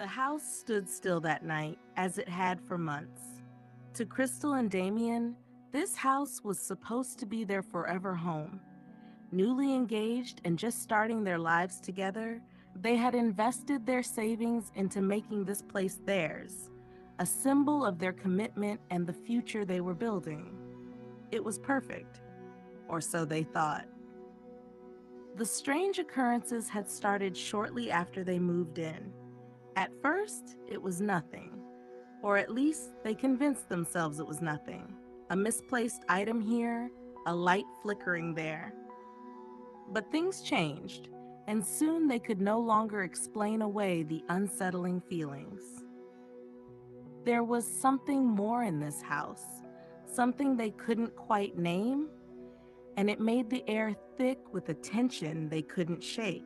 The house stood still that night, as it had for months. To Crystal and Damien, this house was supposed to be their forever home. Newly engaged and just starting their lives together, they had invested their savings into making this place theirs, a symbol of their commitment and the future they were building. It was perfect, or so they thought. The strange occurrences had started shortly after they moved in. At first, it was nothing, or at least they convinced themselves it was nothing. A misplaced item here, a light flickering there. But things changed, and soon they could no longer explain away the unsettling feelings. There was something more in this house, something they couldn't quite name, and it made the air thick with a tension they couldn't shake.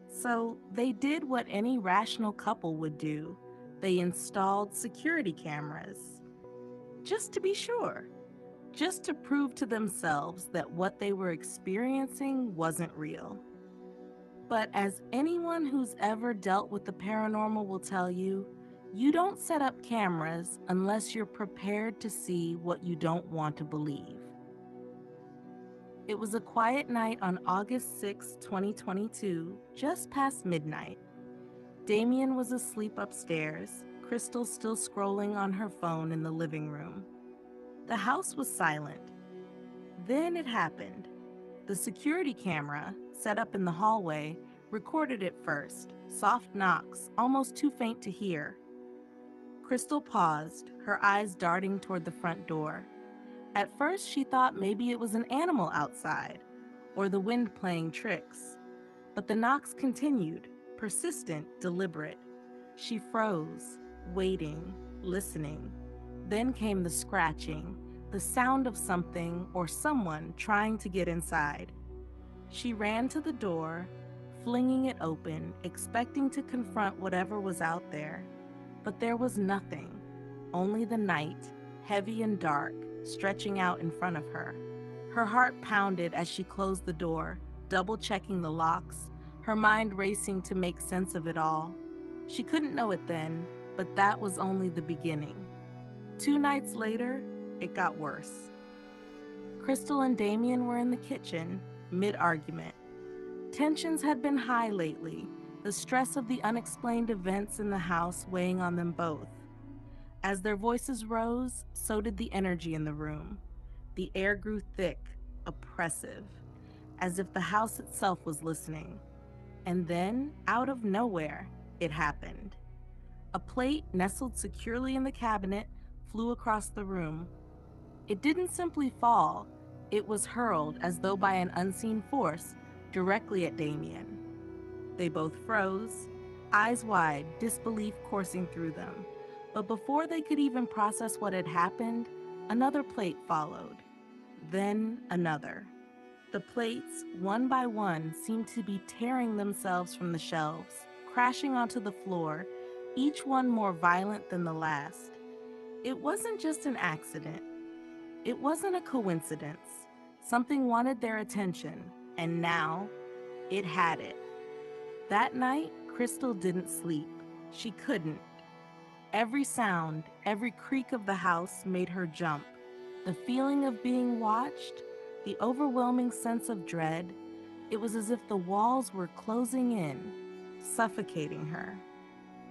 So they did what any rational couple would do. They installed security cameras. Just to be sure. Just to prove to themselves that what they were experiencing wasn't real. But as anyone who's ever dealt with the paranormal will tell you, you don't set up cameras unless you're prepared to see what you don't want to believe. It was a quiet night on August 6, 2022, just past midnight. Damien was asleep upstairs, Crystal still scrolling on her phone in the living room. The house was silent. Then it happened. The security camera, set up in the hallway, recorded it first. Soft knocks, almost too faint to hear. Crystal paused, her eyes darting toward the front door. At first, she thought maybe it was an animal outside, or the wind playing tricks. But the knocks continued, persistent, deliberate. She froze, waiting, listening. Then came the scratching, the sound of something or someone trying to get inside. She ran to the door, flinging it open, expecting to confront whatever was out there. But there was nothing, only the night, heavy and dark, stretching out in front of her. Her heart pounded as she closed the door, double-checking the locks, her mind racing to make sense of it all. She couldn't know it then, but that was only the beginning. 2 nights later, it got worse. Crystal and Damien were in the kitchen, mid-argument. Tensions had been high lately, the stress of the unexplained events in the house weighing on them both. As their voices rose, so did the energy in the room. The air grew thick, oppressive, as if the house itself was listening. And then, out of nowhere, it happened. A plate nestled securely in the cabinet flew across the room. It didn't simply fall, it was hurled as though by an unseen force, directly at Damien. They both froze, eyes wide, disbelief coursing through them. But before they could even process what had happened, another plate followed. Then another. The plates, one by one, seemed to be tearing themselves from the shelves, crashing onto the floor, each one more violent than the last. It wasn't just an accident. It wasn't a coincidence. Something wanted their attention, and now it had it. That night, Crystal didn't sleep. She couldn't. Every sound, every creak of the house made her jump. The feeling of being watched, the overwhelming sense of dread, it was as if the walls were closing in, suffocating her.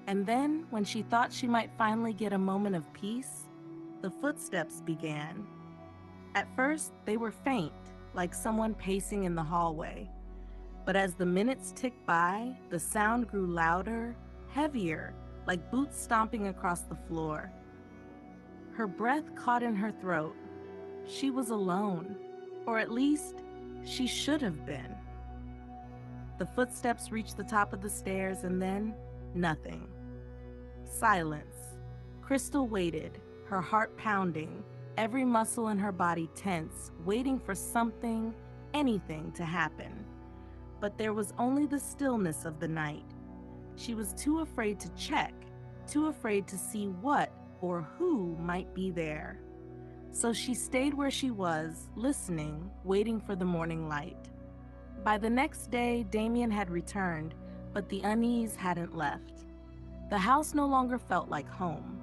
And then, when she thought she might finally get a moment of peace, the footsteps began. At first, they were faint, like someone pacing in the hallway. But as the minutes ticked by, the sound grew louder, heavier, like boots stomping across the floor. Her breath caught in her throat. She was alone, or at least, she should have been. The footsteps reached the top of the stairs and then, nothing. Silence. Crystal waited, her heart pounding, every muscle in her body tense, waiting for something, anything to happen. But there was only the stillness of the night. She was too afraid to check, too afraid to see what or who might be there. So she stayed where she was, listening, waiting for the morning light. By the next day, Damien had returned, but the unease hadn't left. The house no longer felt like home.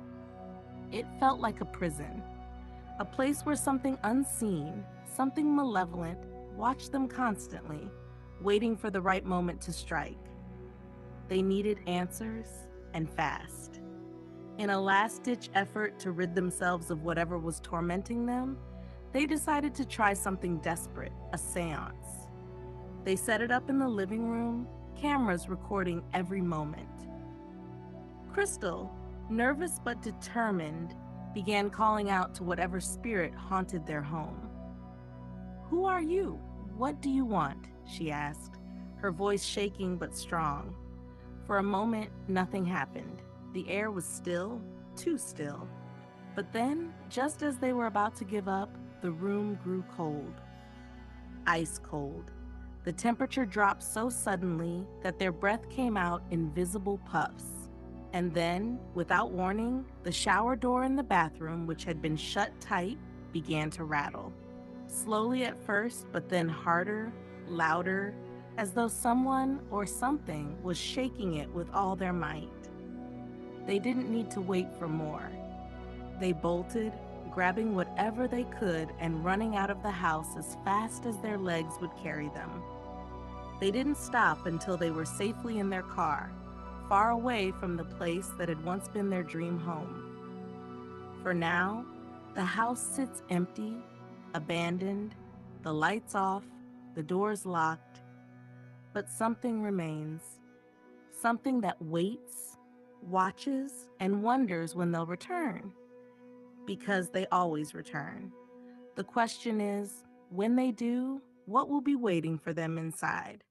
It felt like a prison, a place where something unseen, something malevolent, watched them constantly, waiting for the right moment to strike. They needed answers, and fast. In a last ditch effort to rid themselves of whatever was tormenting them, they decided to try something desperate: a seance. They set it up in the living room, cameras recording every moment. Crystal, nervous but determined, began calling out to whatever spirit haunted their home. "Who are you? What do you want?" she asked, her voice shaking but strong. For a moment, nothing happened. The air was still, too still. But then, just as they were about to give up, the room grew cold. Ice cold. The temperature dropped so suddenly that their breath came out in visible puffs. And then, without warning, the shower door in the bathroom, which had been shut tight, began to rattle. Slowly at first, but then harder, louder, as though someone or something was shaking it with all their might. They didn't need to wait for more. They bolted, grabbing whatever they could and running out of the house as fast as their legs would carry them. They didn't stop until they were safely in their car, far away from the place that had once been their dream home. For now, the house sits empty, abandoned, the lights off, the doors locked, but something remains. Something that waits, watches, and wonders when they'll return. Because they always return. The question is, when they do, what will be waiting for them inside?